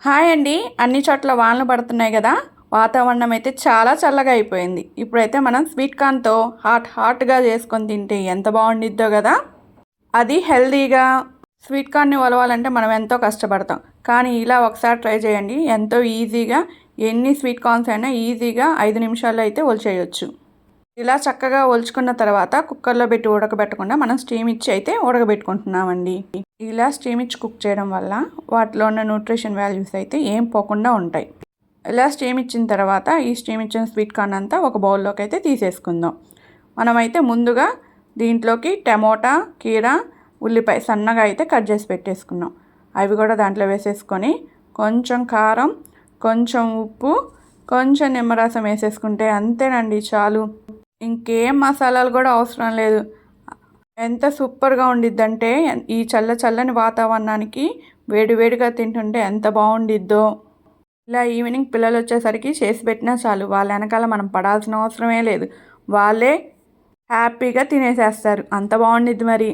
Hi అండి. అన్ని చోట్ల వానలు పడుతున్నాయి కదా. వాతావరణం అయితే చాలా చల్లగా అయిపోయింది. ఇప్పుడైతే మనం స్వీట్ కార్న్తో హాట్గా చేసుకొని తింటే ఎంత బాగుండిద్దో కదా. అది హెల్తీగా. స్వీట్ కార్న్ని ఒలవాలంటే మనం ఎంతో కష్టపడతాం, కానీ ఇలా ఒకసారి ట్రై చేయండి. ఎంతో ఈజీగా ఎన్ని స్వీట్ కార్న్స్ అయినా ఈజీగా 5 నిమిషాల్లో అయితే ఒలిచేయచ్చు. ఇలా చక్కగా ఒలుచుకున్న తర్వాత కుక్కర్లో పెట్టి ఉడకబెట్టకుండా మనం స్టీమ్ ఇచ్చి అయితే ఉడకబెట్టుకుంటున్నామండి. ఇలా స్టీమ్ ఇచ్చి కుక్ చేయడం వల్ల వాటిలో ఉన్న న్యూట్రిషన్ వాల్యూస్ అయితే ఏం పోకుండా ఉంటాయి. ఇలా స్టీమ్ ఇచ్చిన తర్వాత ఈ స్టీమ్ ఇచ్చిన స్వీట్ కార్న్ అంతా ఒక బౌల్లోకి అయితే తీసేసుకుందాం. మనమైతే ముందుగా దీంట్లోకి టమోటా, కీర, ఉల్లిపాయ సన్నగా అయితే కట్ చేసి పెట్టేసుకున్నాం. అవి కూడా దాంట్లో వేసేసుకొని కొంచెం కారం, కొంచెం ఉప్పు, కొంచెం నిమ్మరసం వేసేసుకుంటే అంతేనండి, చాలు. ఇంకేం మసాలాలు కూడా అవసరం లేదు. ఎంత సూపర్గా ఉండిద్దంటే ఈ చల్లని వాతావరణానికి వేడివేడిగా తింటుంటే ఎంత బాగుండిద్దో. ఇలా ఈవినింగ్ పిల్లలు వచ్చేసరికి చేసి పెట్టినా చాలు, వాళ్ళ వెనకాల మనం పడాల్సిన అవసరమే లేదు. వాళ్ళే హ్యాపీగా తినేసేస్తారు. అంత బాగుండిద్ది మరి.